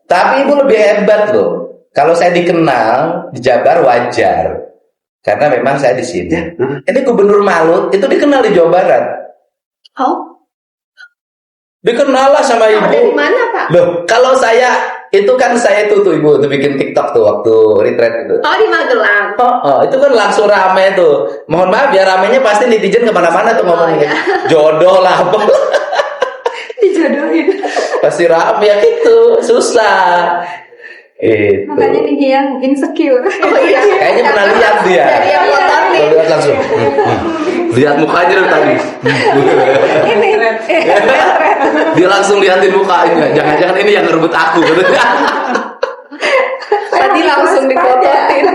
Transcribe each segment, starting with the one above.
Tapi ibu lebih hebat loh. Kalau saya dikenal di Jabar wajar, karena memang saya di sini. Ini Gubernur Malut itu dikenal di Jawa Barat. Oh, Dikenal lah sama ibu. dari mana Pak? Loh, kalau saya itu kan saya tuh ibu tuh bikin TikTok tuh waktu retreat itu. Oh, di Magelang. Itu kan langsung rame tuh. Mohon maaf ya, ramenya pasti netizen kemana-mana tuh ngomongin jodoh lah apa. Dijodohin. Pasti rame ya gitu, susah. Itu. Makanya dia yang insecure. Oh iya. Kayaknya pernah lihat dia. Dari yang motor nih. Lihat langsung. Lihat mukanya dari tadi. Ini. Dia langsung liatin mukanya. Jangan-jangan ini yang ngerebut aku. Tadi langsung dipototin.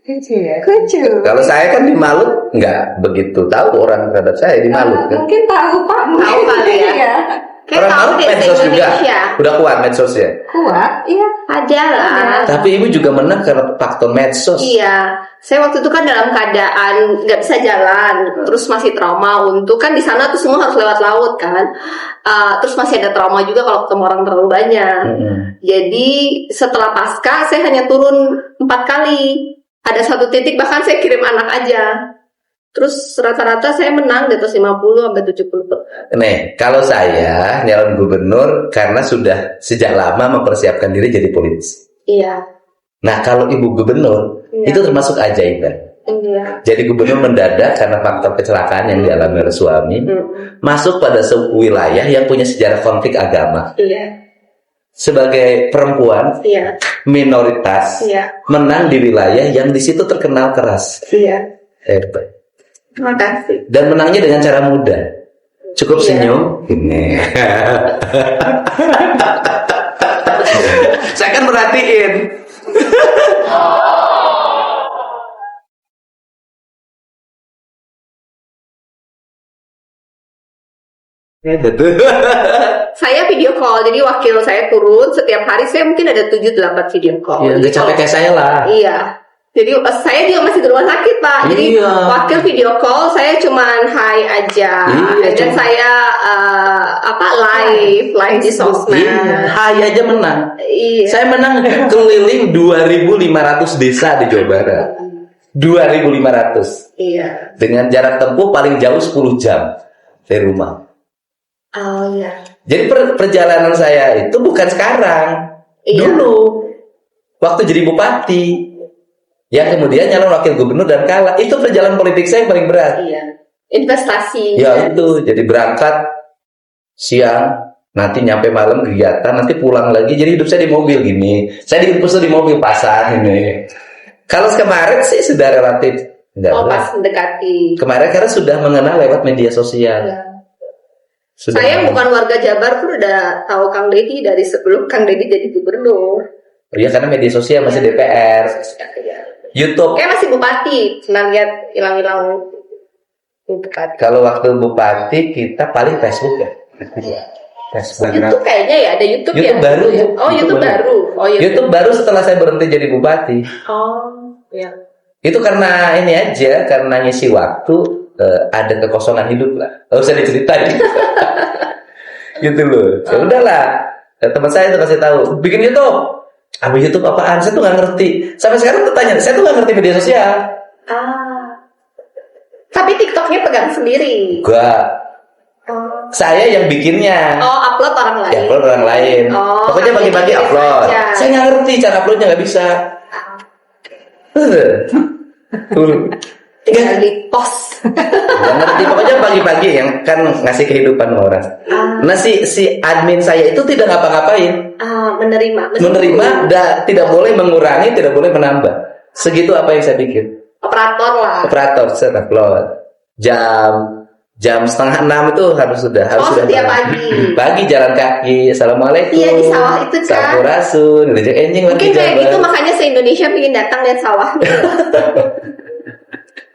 Lucu. Kalau saya kan di Malut nggak begitu tahu orang terhadap saya di Malut kan. Mungkin tahu Pak. Tahu kali ya. Iya. Kayak Orang tahu Malut deh medsos juga. Indonesia. Udah kuat medsosnya. Kuat. Iya. Ada lah. Tapi ibu juga menang karena faktor medsos. Iya, saya waktu itu kan dalam keadaan nggak bisa jalan, terus masih trauma untuk kan di sana tuh semua harus lewat laut kan, terus masih ada trauma juga kalau ketemu orang terlalu banyak. Jadi setelah pasca saya hanya turun 4 kali, ada satu titik bahkan saya kirim anak aja, terus rata-rata saya menang di atas 50 sampai 70. Nih, kalau saya nyalon gubernur karena sudah sejak lama mempersiapkan diri jadi politisi. Iya. Nah, kalau ibu gubernur itu termasuk ajaiban. Iya. Jadi gubernur mendadak karena faktor kecelakaan yang dialami oleh suami, masuk pada sebuah wilayah yang punya sejarah konflik agama. Iya. Sebagai perempuan minoritas, menang di wilayah yang di situ terkenal keras. Iya. Hebat. Terima kasih. Dan menangnya dengan cara mudah. Cukup senyum. Ini. Saya kan merhatiin. Saya video call, jadi wakil saya turun setiap hari. Saya mungkin ada 7-8 video call. Ya, gak capek kayak saya lah. Iya. Jadi saya juga masih di rumah sakit Pak. Jadi wakil video call saya cuman hi aja. Dan saya live di sosmed. Hi aja menang. Iya. Saya menang keliling 2.500 desa di Jawa Barat. 2.500. Iya. Dengan jarak tempuh paling jauh 10 jam dari rumah. Oh iya. Jadi perjalanan saya itu bukan sekarang. Iya. Dulu waktu jadi bupati. Yang kemudian nyalon wakil gubernur dan kalah. Itu perjalanan politik saya yang paling berat. Iya. Investasi. Ya itu. Jadi berangkat siang, nanti nyampe malam kegiatan, nanti pulang lagi. Jadi hidup saya di mobil gini. Saya diimpus di mobil pasar ini. Kalau kemarin sih sudah relatif. Pas mendekati. Kemarin karena sudah mengenal lewat media sosial. Ya. Saya bukan warga Jabar pun udah tahu Kang Deddy dari sebelum Kang Deddy jadi gubernur. Oh iya, karena media sosial masih DPR. YouTube. Kayak masih bupati, pernah lihat hilang-hilang bupati. Kalau waktu bupati kita paling Facebook ya. Facebook. YouTube kayaknya ya ada YouTube ya. YouTube baru ya. Oh YouTube baru. Oh YouTube baru setelah saya berhenti jadi bupati. Oh ya. Itu karena ini aja, karena ngisi waktu, ada kekosongan hidup lah. Gak usah diceritain. Gitu loh. Ya udahlah. Teman saya tuh kasih tahu, bikin YouTube. Ambil YouTube apaan? Saya tuh nggak ngerti. Sampai sekarang bertanya, saya tuh nggak ngerti media sosial. Tapi TikToknya pegang sendiri. Gua. Saya yang bikinnya. Upload orang lain. Ya, upload orang lain. Pokoknya bagi-bagi upload. Aja. Saya nggak ngerti cara uploadnya, nggak bisa. Tinggal di post. Nggak ngerti. Pokoknya pagi-pagi yang kan ngasih kehidupan orang. Nah si admin saya itu tidak ngapa-ngapain. Menerima, tidak boleh mengurangi, tidak boleh menambah. Segitu apa yang saya bikin. Operator lah. Operator, saya upload. Jam 5:30 itu harus sudah setiap pagi. Pagi jalan kaki. Assalamualaikum. Iya di sawah itu kan. Sampurasun, ngejek enjing. Mungkin kayak gitu makanya se-Indonesia pengen datang lihat sawah.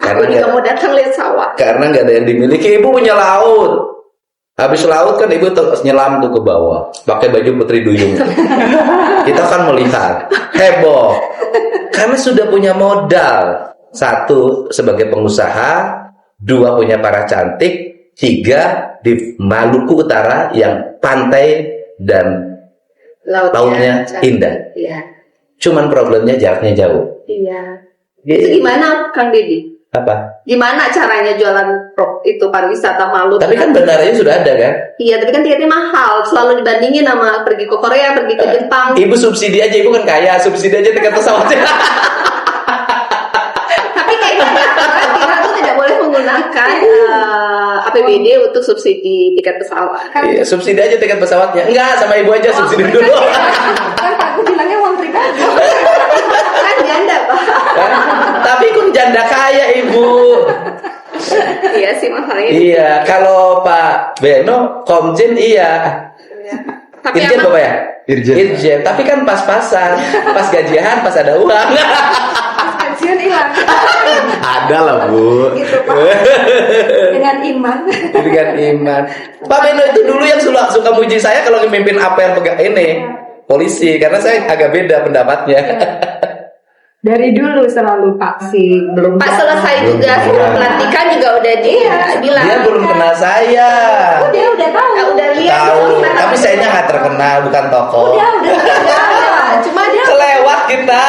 Aku juga mau datang lihat sawah. Karena nggak ada yang dimiliki. Ibu punya laut. Habis laut kan ibu nyelam tuh ke bawah, pakai baju Putri Duyung. Kita kan melihat heboh. Karena sudah punya modal. 1 sebagai pengusaha, 2 punya para cantik, 3 di Maluku Utara yang pantai dan lautnya indah. Iya. Cuman problemnya jaraknya jauh. Iya. Gitu. Itu gimana Kang Deddy? Apa? Gimana caranya jualan itu pariwisata Malut? Tapi kan bendaranya sudah ada kan? Iya, tapi kan tiketnya mahal. Selalu dibandingin sama pergi ke Korea, pergi ke Jepang. Ibu subsidi aja, ibu kan kaya, subsidi aja tiket pesawatnya. Tapi kayaknya kita tuh tidak boleh menggunakan APBD untuk subsidi tiket pesawat. Iya, subsidi aja tiket pesawatnya. Enggak, sama ibu aja subsidi dulu. Kan Pak, aku bilangnya uang pribadi. Kan janda, Pak. Tapi kan janda kaya ibu. Iya sih masalahnya. Iya, kalau Pak Beno Komjen iya. Tapi Irjen emang- Bapak ya? Irjen. Tapi kan pas-pasan, pas gajian, pas ada uang. Pensiun hilang. Ada lah Bu. Gitu Pak. Dengan iman. Dengan iman. Pak Beno itu dulu yang suka muji saya kalau memimpin APR ini polisi, karena saya agak beda pendapatnya. Dari dulu selalu Pak sih belum. Pak selesai juga pelantikan juga udah dia bilang. Dia belum kenal saya. Dia udah tahu. Udah lihat. Tahu, Udah tapi sayanya nggak terkenal, bukan tokoh. Udah. Cuma dia Kelewat kita.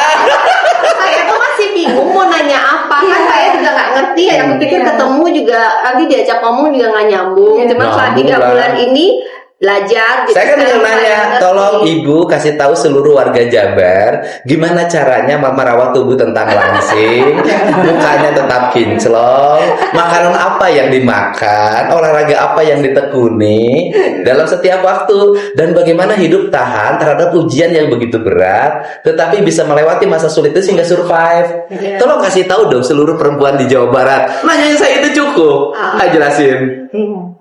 saya tuh masih bingung mau nanya apa kan Iya. saya juga nggak ngerti ya. Yang pikir Iya. ketemu juga nanti diajak ngomong juga nggak nyambung. Iya. Cuma setelah Nyambung 3 lah. bulan ini belajar. Saya kan sekarang yang nanya, saya ngerti. tolong ibu kasih tahu seluruh warga Jabar gimana caranya mama rawat tubuh tentang langsing, mukanya tetap kinclong, makanan apa yang dimakan, olahraga apa yang ditekuni dalam setiap waktu, dan bagaimana hidup tahan terhadap ujian yang begitu berat, tetapi bisa melewati masa sulit itu sehingga survive. Iya. Tolong kasih tahu dong seluruh perempuan di Jawa Barat. Nanyain saya itu cukup. Ah. Jelasin.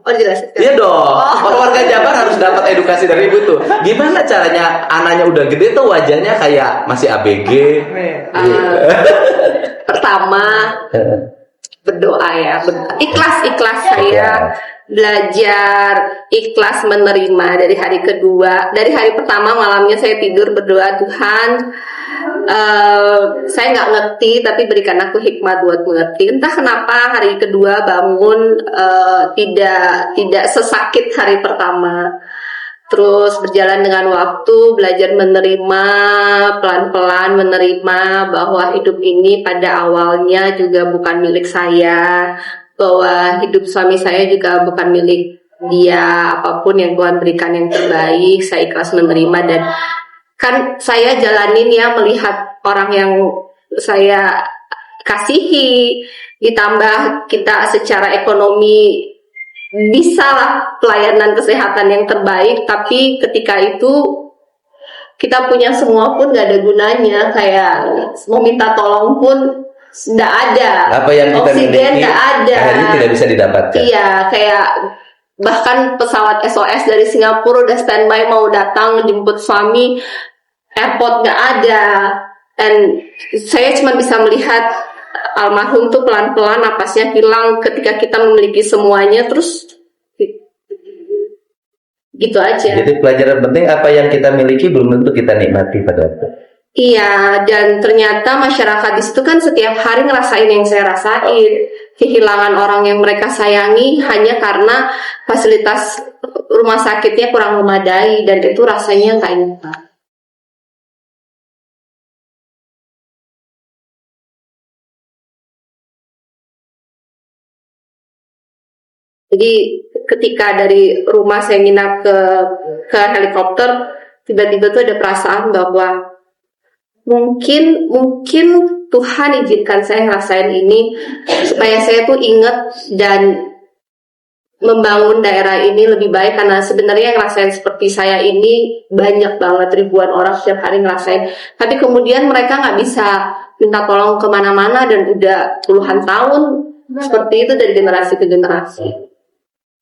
Oh dijelasin. Iya dong, warga Jabar harus dapat edukasi dari ibu tuh. Gimana caranya anaknya udah gede tuh wajahnya kayak masih ABG. Pertama berdoa ya, ikhlas saya belajar ikhlas menerima dari hari kedua. Dari hari pertama malamnya saya tidur berdoa, Tuhan, saya nggak ngerti tapi berikan aku hikmat buat mengerti. Entah kenapa hari kedua bangun tidak sesakit hari pertama. Terus berjalan dengan waktu, belajar menerima, pelan-pelan menerima bahwa hidup ini pada awalnya juga bukan milik saya, bahwa hidup suami saya juga bukan milik dia. Apapun yang Tuhan berikan yang terbaik, saya ikhlas menerima. Dan kan saya jalanin ya, melihat orang yang saya kasihi, ditambah kita secara ekonomi bisa lah pelayanan kesehatan yang terbaik, tapi ketika itu kita punya semua pun gak ada gunanya. Kayak mau minta tolong pun tidak ada, Apa yang kita oksigen miliki gak ada, akhirnya tidak bisa didapatkan. Iya, kayak bahkan pesawat SOS dari Singapura udah standby mau datang jemput suami, airport gak ada. Dan saya cuma bisa melihat almarhum tuh pelan-pelan napasnya hilang ketika kita memiliki semuanya, terus gitu aja. Jadi pelajaran penting, apa yang kita miliki belum tentu kita nikmati pada waktu. Iya, dan ternyata masyarakat di situ kan setiap hari ngerasain yang saya rasain, kehilangan orang yang mereka sayangi hanya karena fasilitas rumah sakitnya kurang memadai, dan itu rasanya nggak enak. Jadi ketika dari rumah saya nginap ke helikopter, tiba-tiba tuh ada perasaan bahwa mungkin Tuhan izinkan saya ngerasain ini supaya saya tuh inget dan membangun daerah ini lebih baik. Karena sebenarnya yang ngerasain seperti saya ini banyak banget, ribuan orang setiap hari ngerasain, tapi kemudian mereka nggak bisa minta tolong kemana-mana, dan udah puluhan tahun seperti itu dari generasi ke generasi.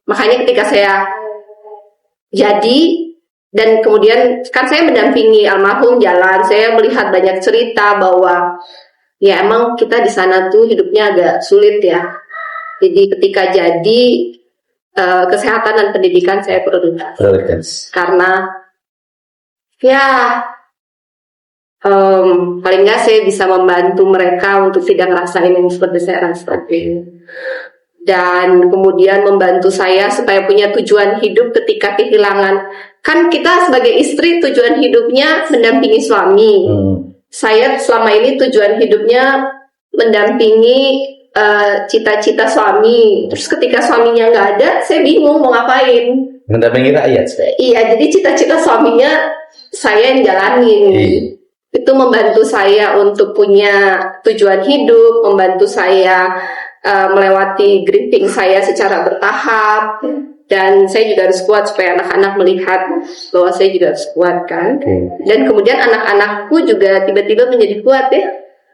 Makanya ketika saya jadi, dan kemudian kan saya mendampingi almarhum jalan, saya melihat banyak cerita bahwa ya emang kita di sana tuh hidupnya agak sulit ya. Jadi ketika jadi, kesehatan dan pendidikan saya prioritas. Karena ya paling nggak saya bisa membantu mereka untuk tidak ngerasain yang seperti saya rasain. dan kemudian membantu saya supaya punya tujuan hidup ketika kehilangan. Kan kita sebagai istri tujuan hidupnya mendampingi suami. Saya selama ini tujuan hidupnya mendampingi cita-cita suami. Terus ketika suaminya nggak ada, saya bingung mau ngapain. Mendampingi rakyat. Iya, jadi cita-cita suaminya saya yang jalanin. Itu membantu saya untuk punya tujuan hidup, membantu saya melewati gripping saya secara bertahap. Dan saya juga harus kuat supaya anak-anak melihat bahwa saya juga harus kuat kan. Dan kemudian anak-anakku juga tiba-tiba menjadi kuat ya.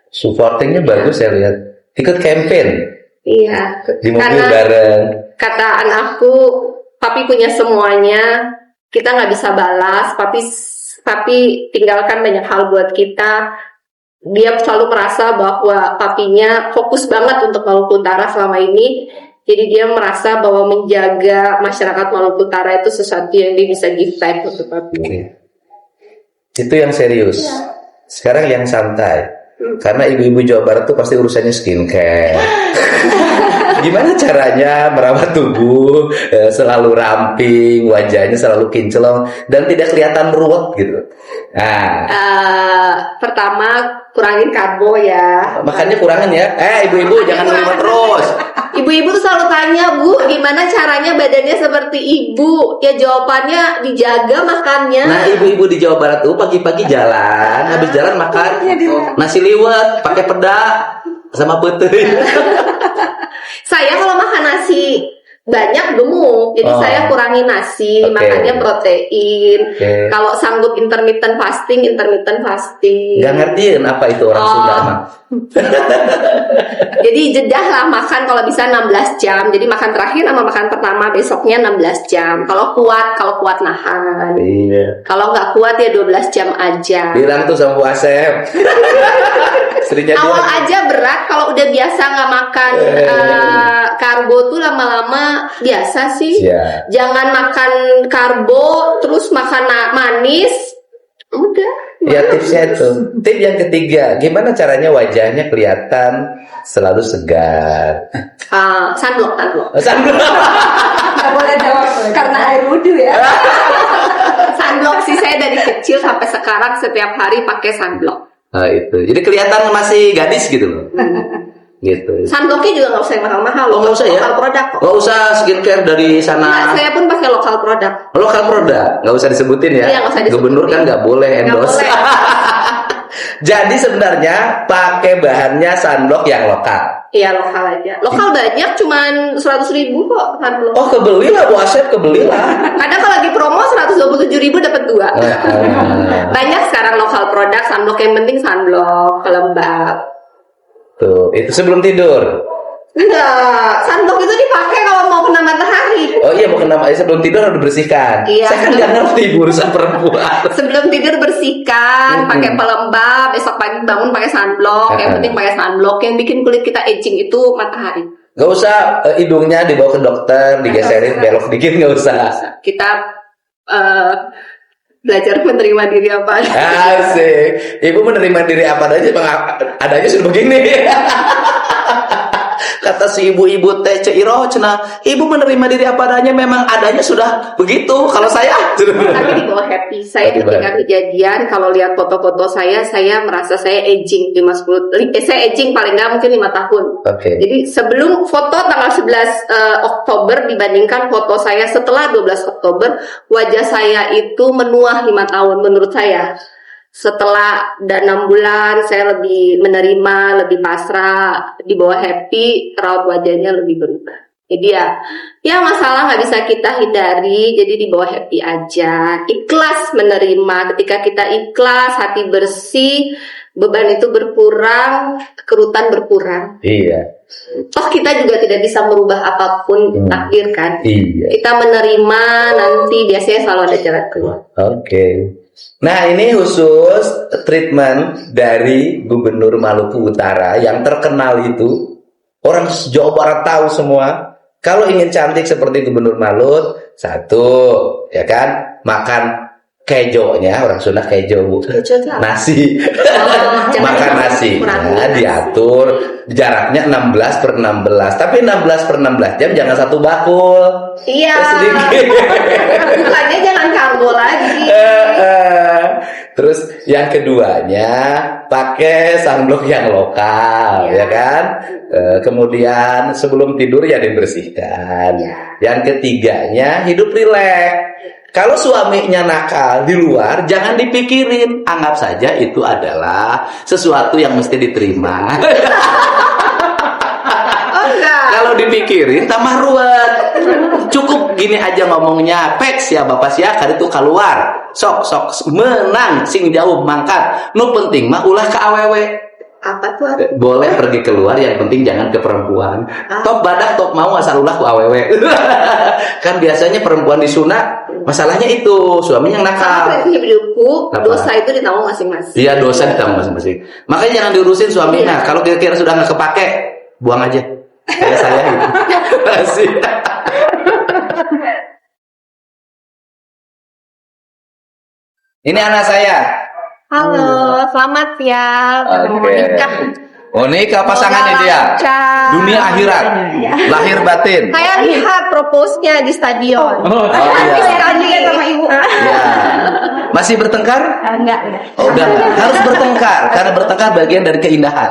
Supportingnya bagus saya lihat. Ikut campaign. Iya. Di mobil Karena bareng. kata anakku, papi punya semuanya, kita nggak bisa balas, papi tinggalkan banyak hal buat kita. Dia selalu merasa bahwa papinya fokus banget untuk Maluku Utara selama ini. Jadi dia merasa bahwa menjaga masyarakat Maluku Utara itu sesuatu yang dia bisa give back untuk papi. Itu yang serius. Sekarang yang santai. Karena ibu-ibu Jawa Barat tuh pasti urusannya skincare. Gimana caranya merawat tubuh selalu ramping, wajahnya selalu kinclong dan tidak kelihatan ruwet gitu. Nah, pertama kurangin karbo ya. Makannya kurangin ya. Ibu-ibu jangan terima terus. Ibu-ibu tuh selalu tanya, Bu, gimana caranya badannya seperti ibu? Ya jawabannya dijaga makannya. Nah, ibu-ibu di Jawa Barat tuh pagi-pagi jalan, habis jalan makan nasi liwet pakai peda sama putih. Saya kalau makan nasi banyak gemuk, jadi saya kurangi nasi, makannya protein. Kalau sanggup intermittent fasting. Gak ngertiin apa itu orang Sunda mah. Jadi jedah lah makan kalau bisa 16 jam. Jadi makan terakhir sama makan pertama besoknya 16 jam. Kalau kuat nahan. Iya. Kalau nggak kuat ya 12 jam aja. Bilang tuh sama Bu Asep. Awal aja berat, kalau udah biasa nggak makan karbo tuh lama-lama biasa sih. Jangan makan karbo terus makan manis. Udah. Ya tipsnya itu. Tip yang ketiga, gimana caranya wajahnya kelihatan selalu segar? Sunblock. Nggak boleh jawab karena air wudhu ya. Sunblock sih, saya dari kecil sampai sekarang setiap hari pakai sunblock. Itu. Jadi kelihatan masih gadis gitu loh. Gitu. Sunblocknya juga nggak usah yang mahal-mahal. Nggak usah ya? Lokal produk kok. Nggak usah skincare dari sana. Nah, saya pun pakai lokal produk. Lokal produk, nggak usah disebutin ya. Iya, nggak usah disebutin. Gubernur kan nggak boleh endorse. Jadi sebenarnya pakai bahannya sunblock yang lokal. Iya, lokal aja. Lokal banyak, cuman 100.000 kok sunblock. Oh, kebelilah Bu Asep, kebelilah. Kadang kalau lagi promo 127.000 dapat 2. Banyak sekarang lokal produk sunblock, yang penting sunblock, lembab. Tuh, itu sebelum tidur. Enggak, sunblock itu dipakai kalau mau kena matahari. Oh iya, mau kena sebelum tidur harus dibersihkan. Iya, saya kan nggak ngerti urusan perempuan. Sebelum tidur bersihkan, pakai pelembab, besok pagi bangun pakai sunblock. Yang penting pakai sunblock. Yang bikin kulit kita aging itu matahari. Gak usah hidungnya dibawa ke dokter, digeserin belok dikit, nggak usah. Kita belajar menerima diri apa adanya. Asik. Ibu menerima diri apa adanya, adanya sudah begini. Kata si ibu-ibu teh Ciro cenah, ibu menerima diri apa adanya, memang adanya sudah begitu. Kalau saya tapi dibawa happy. Saya ketika kejadian, kalau lihat foto-foto saya merasa saya aging 5-10. Saya aging paling nggak mungkin 5 tahun. Jadi sebelum foto tanggal 11 Oktober dibandingkan foto saya setelah 12 Oktober, wajah saya itu menua 5 tahun menurut saya. Setelah 6 bulan saya lebih menerima, lebih pasrah, dibawa happy, raut wajahnya lebih berubah. Jadi ya masalah nggak bisa kita hindari, jadi dibawa happy aja. Ikhlas menerima, ketika kita ikhlas, hati bersih, beban itu berkurang, kerutan berkurang. Iya. Toh kita juga tidak bisa merubah apapun takdir kan. Iya. Kita menerima, nanti biasanya selalu ada jalan keluar. Nah, ini khusus treatment dari Gubernur Maluku Utara yang terkenal itu. Orang Jawa Barat tahu semua. Kalau ingin cantik seperti Gubernur Malut, 1, ya kan, makan kejonya, orang Sunda kejo Bu. Kejo itu apa? Nasi. jangan Makan kurang. nasinya diatur jaraknya 16/16. Tapi 16/16 jam jangan satu bakul. Iya. Sedikit. Bukannya jangan karbo lagi. Terus yang keduanya pakai sunblock yang lokal, ya kan? Kemudian sebelum tidur ya dibersihkan. Yang ketiganya hidup rileks. Kalau suaminya nakal di luar, jangan dipikirin. Anggap saja itu adalah sesuatu yang mesti diterima. Oh enggak. Kalau dipikirin tambah ruwet. Cukup gini aja ngomongnya, peks ya bapak siakar itu keluar. Sok menang sing jauh mangkat. Nu penting mah ulah ke awewe. Apa tuh? Boleh pergi keluar, yang penting jangan ke perempuan. Top badak top mau asal ulah ku awewe. Kan biasanya perempuan di Sunda masalahnya itu suaminya yang Sama nakal. prinsip hidupku, Apa? dosa itu ditanggung masing-masing. Iya, dosa ditanggung masing-masing. Makanya jangan diurusin suaminya. Kalau kira-kira sudah nggak kepake, buang aja. Kayak saya gitu. Makasih. Ini anak saya. Halo, selamat ya. Mau nikah. Oh, nikah pasangannya dia. Lancar. Dunia akhirat. Lahir batin. Saya lihat propose-nya di stadion. Oh, iya. Sekali sama ibu. Ya. Masih bertengkar? Enggak. Oh, udah enggak. Harus bertengkar karena bertengkar bagian dari keindahan.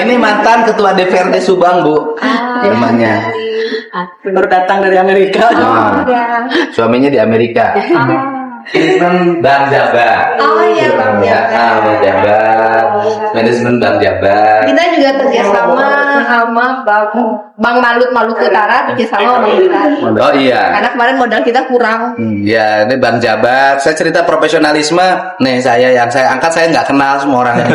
Ini mantan ketua DPRD Subang, Bu. Namanya. Baru datang dari Amerika. Nah, suaminya di Amerika. Manajemen Bank Jabar. Oh iya, Bang Jabar. Bang Jabar. Manajemen Bank Jabar. Kita juga kerjasama sama Bang Maluku Utara, kerjasama sama Bang Jabar. Oh iya. Karena kemarin modal kita kurang. Ya, ini Bang Jabar. Saya cerita profesionalisme. Nih, yang saya angkat saya nggak kenal semua orangnya.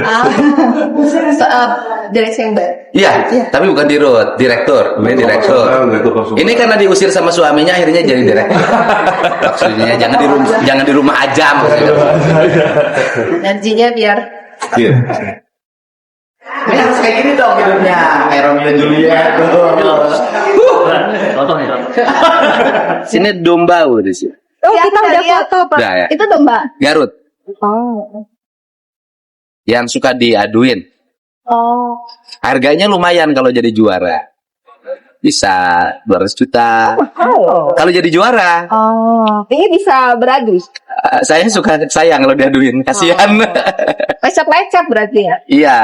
Direksi yang baik. Iya, tapi bukan dirut, direktur. Ini direktur. Ini karena diusir sama suaminya akhirnya jadi direktur. Maksudnya jangan di rumah aja maksudnya. Energinya biar Ini harus kayak gini dong hidupnya. Kayak Romeo dan Juliet. Sini domba udah sih. Oh, kita udah foto, Pak. Udah, ya? Itu domba. Garut. Oh. Yang suka diaduin. Oh. Harganya lumayan kalau jadi juara. Bisa 200 juta. Kalau jadi juara. Oh. Ini bisa beradu. Saya suka sayang kalau diaduin. Kasihan. Lecet-lecet berarti ya? Iya.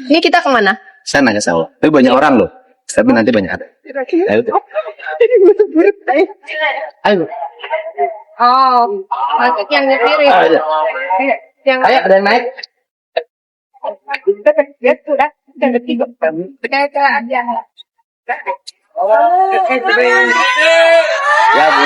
Ini kita kemana? Sana ke sawah. Tapi banyak orang loh. Tapi nanti banyak ada. Ayo. Ayo. Oh, masuk yang nyetir. Ayo. Yang Ayo, ada yang naik. sudah ketiga. Kita aja. Ya, Bu.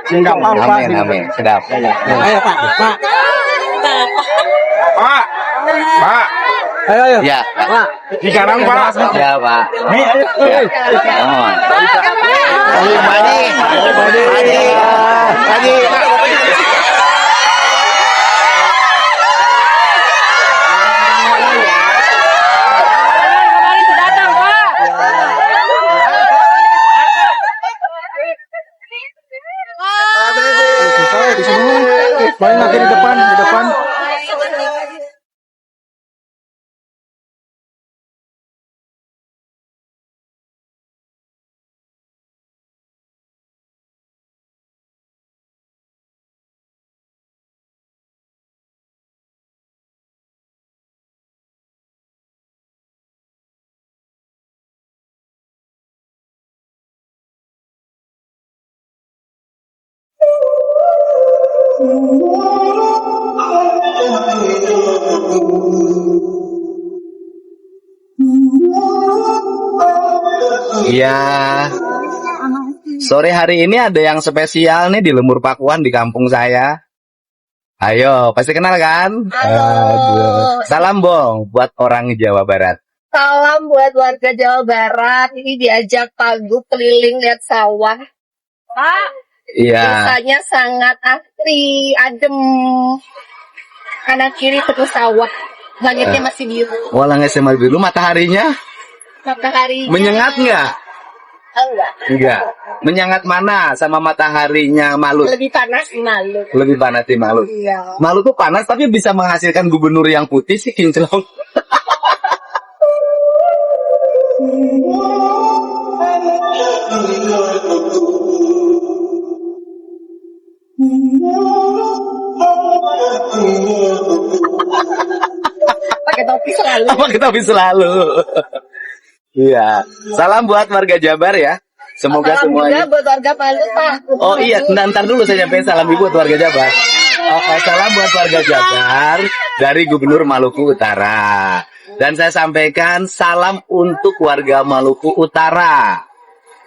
Amin, amin. Sedap. Ayo Pak. Ayo. Ya, Pak. Di kanan Pak. Ya, Pak. Ayo. Mohon. Padi. Di sini. Paling lagi di depan. Iya. Sore hari ini ada yang spesial nih di Lembur Pakuan di kampung saya. Ayo, pasti kenal kan? Halo. Aduh. Salam Bong buat orang Jawa Barat. Salam buat warga Jawa Barat. Ini diajak Pak Gup keliling lihat sawah. Pak, Iya. desanya sangat asri, adem. Kanan kiri penuh sawah. Langitnya masih biru. Walang SMA biru, mataharinya Matahari menyengat nggak? enggak. Enggak. Menyengat mana sama mataharinya Malut? Lebih panas di Malut. Lebih panas di Malut. Iya. Malut tuh panas tapi bisa menghasilkan gubernur yang putih sih kinclong. Pakai topi selalu. Apa kita bisa selalu? Iya. Salam buat warga Jabar ya. Semoga Salam juga semuanya. buat warga Malut, Pak. Oh iya, ntar dulu saya nyampein salam ibu buat warga Jabar. Oke, salam buat warga Jabar dari Gubernur Maluku Utara. Dan saya sampaikan salam untuk warga Maluku Utara.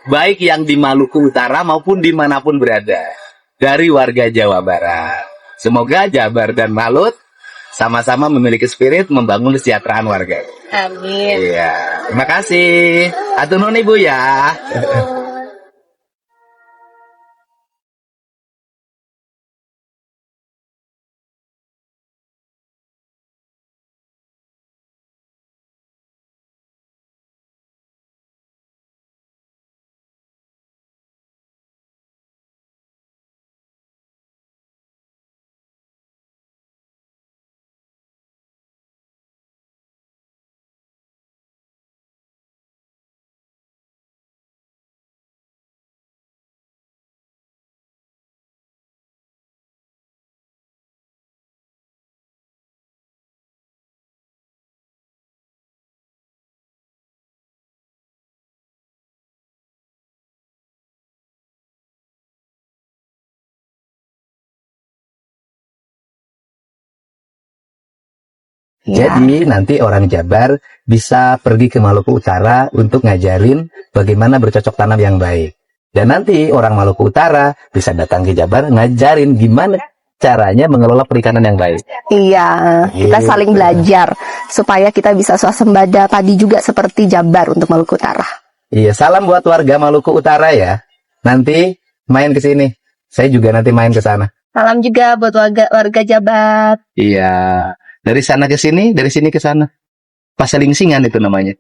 Baik yang di Maluku Utara maupun dimanapun berada. Dari warga Jawa Barat. Semoga Jabar dan Malut sama-sama memiliki spirit membangun kesejahteraan warga. Amin. Iya, terima kasih. Atur nuhun Ibu ya. Jadi nanti orang Jabar bisa pergi ke Maluku Utara untuk ngajarin bagaimana bercocok tanam yang baik. Dan nanti orang Maluku Utara bisa datang ke Jabar ngajarin gimana caranya mengelola perikanan yang baik. Iya, kita Gitu. saling belajar supaya kita bisa swasembada padi juga seperti Jabar untuk Maluku Utara. Iya, salam buat warga Maluku Utara ya. Nanti main ke sini. Saya juga nanti main ke sana. Salam juga buat warga Jabar. Iya. Dari sana ke sini, dari sini ke sana. Paselingsingan itu namanya.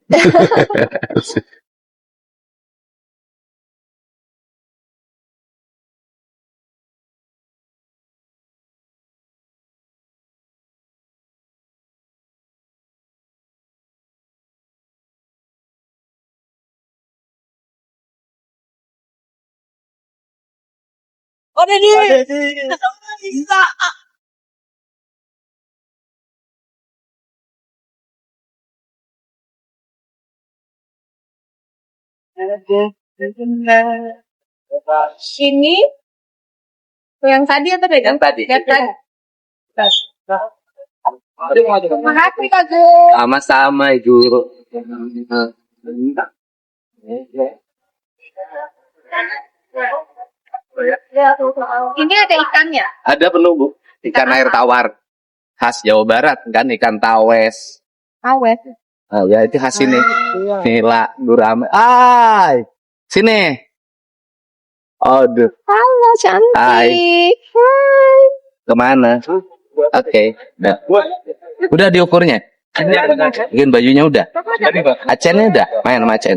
Ini yang tadi atau yang tadi? Yang tadi. Makasih Kak Gu. Sama-sama Ibu. Ini ada ikannya. Ada penuh Bu. Ikan air tawar. Khas Jawa Barat kan, ikan tawes. Awet. Oh ya itu khas sini. Nila, Durame. Ay, sini. Aduh, Halo cantik. Hai. Hai. kemana? Oke, udah. Udah diukurnya. Mungkin bajunya udah. Acennya udah. Main sama Acen.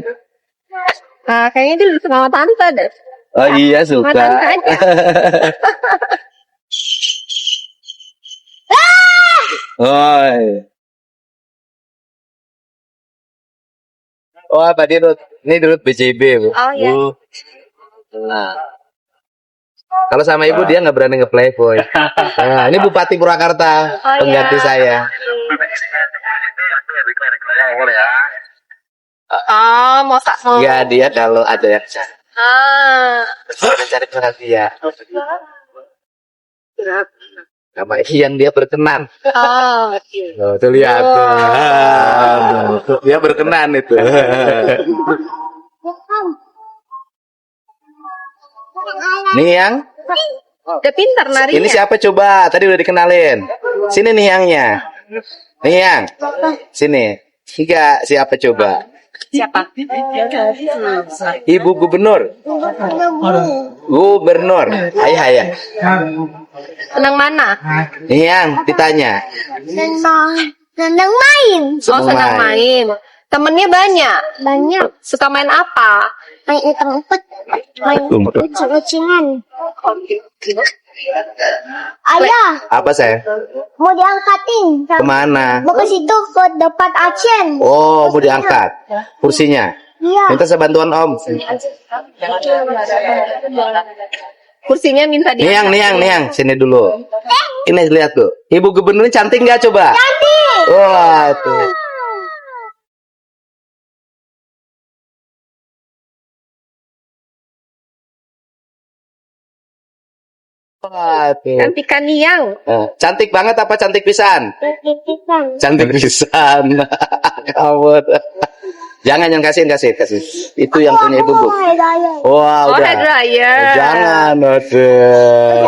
Nah, kayaknya dia lucu sama tante deh. Oh iya Sama suka. tante aja. Oi. Oh apa dia Rut? Ini Rut BCB Bu. Oh, iya. Bu. Nah. Kalau sama ibu dia nggak berani nge-playboy. Nah, ini Bupati Purwakarta, Oh, pengganti iya. saya. Oh, mau tak mau. Enggak dia kalau ada yang Ah. cari perhatian. Sama yang dia berkenan. Oh. Oh, tuh lihat. Tuh, dia berkenan itu. Nih yang Udah pintar narinya. ini siapa coba? Tadi udah dikenalin. Sini nih yangnya. Nih yang. Sini. Tiga, siapa coba? Siapa? Ibu Gubernur. Gubernur. Ayah. Senang mana? Yang ditanya. Senang main. Oh, senang main. Temennya banyak. Banyak. Suka main apa? Main umpet. Main kucing-kucingan. Ayah, Apa saya? mau diangkatin. Kemana? Mau ke situ ke depan Acen. Oh, mau diangkat kursinya. Iya. Minta sebantuan Om. Kursinya minta dia. Niang, sini dulu. Ini lihat tuh. Ibu Gubernur cantik nggak coba? Cantik. Wah, tuh. Wah, tuh. Cantikan Niang. Cantik banget apa cantik pisan? Titipan. Cantik pisan. Kamu. Jangan yang kasih. Itu yang punya Ibu Bu. Wah, Oh, udah. hair dryer. Jangan, aduh.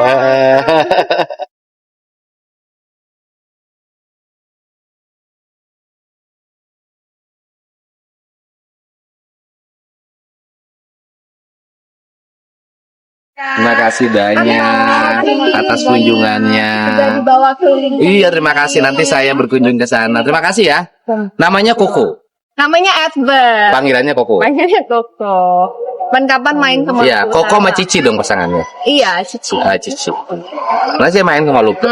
Terima kasih banyak atas kunjungannya. Sudah dibawa keliling. Iya, terima kasih. Nanti saya berkunjung ke sana. Terima kasih ya. Namanya Koko. Namanya Edward. Panggilannya Koko. Mainnya Koko. Kapan-kapan main ke Maluku. Iya, Koko sama Cici dong pasangannya. Iya, Cici. Cici. Nanti saya main ke Maluku.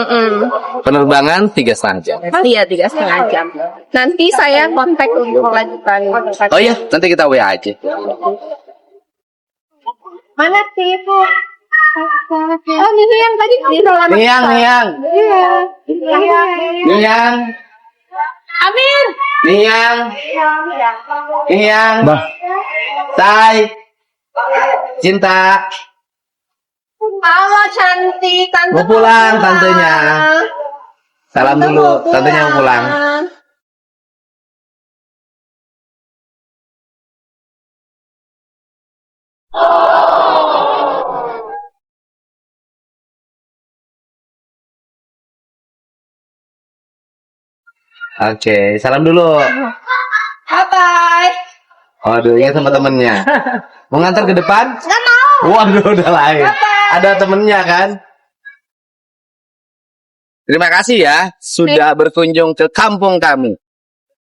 Penerbangan 3,5 jam. Iya, 3,5 jam. Nanti saya kontak untuk lanjutan. Oh iya, nanti kita WA aja. Mana sih Ibu? Oh, ini yang tadi di dalam. Niang. Iya. Amin. Niang. Bah. Say. Cinta. Halo cantik, tante Mau pulang tantenya. Salam dulu, tantenya mau pulang. Oke, salam dulu. Bye bye. Waduh, ingat sama temennya. Mau ngantar ke depan? Nggak mau. Waduh, udah lain. Ada temennya kan? Terima kasih ya, sudah berkunjung ke kampung kami.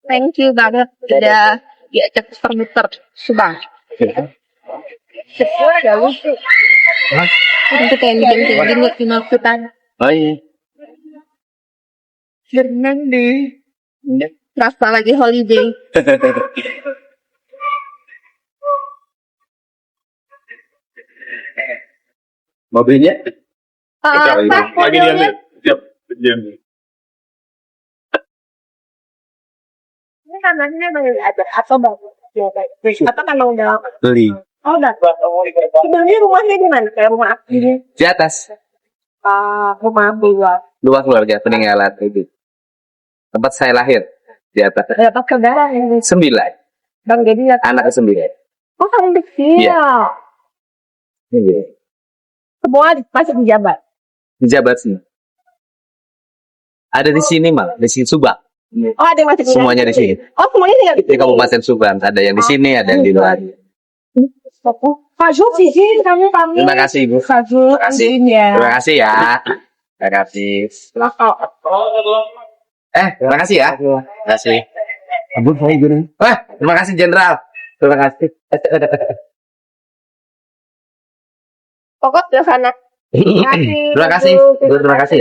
Thank you banget udah diajak muter Subang. Ada lucu. Itu kayak gini di Malkutan. Oh iya. Berenang deh. Rasa lagi holiday. Mobilnya? Pak, mobilnya ini kamarnya ada atau baru? Atau memang udah? Beli. Oh, udah. Sebenarnya rumahnya di mana? Kayak rumah aslinya? Di atas. Rumah buat. Dua keluarga peninggalan itu. Tempat saya lahir. Di atas. Berapa saudara ini? 9. Bang Dedi lihat. Anak ke 9. Oh, kamu kecil. Iya. Iya. Semua masih di Jabar. Di Jabar sini. Ada di sini malah, di sini Subang. Oh, ada yang masih di Semuanya di sini. Oh, semuanya tinggal di Di Kabupaten Subang. Ada yang di sini, ada yang di luar. Pak Zul, izin kamu pamit. Terima kasih, Ibu. Pak Zul, Terima kasih. izin ya. Terima kasih ya. Terima kasih. Terima kasih ya. Terima kasih. Ampun, saya gini. Terima kasih Jenderal. Terima kasih. Pokok ke sana. Terima kasih. Terima kasih ya. Terima kasih. Terima kasih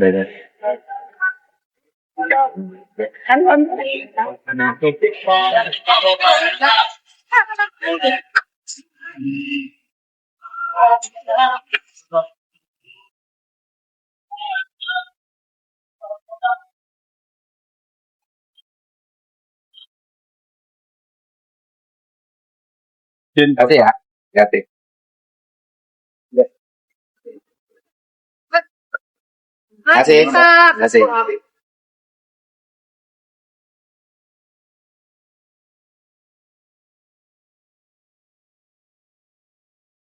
banyak. Terima kasih ya. Terima kasih. Terima kasih. Terima kasih.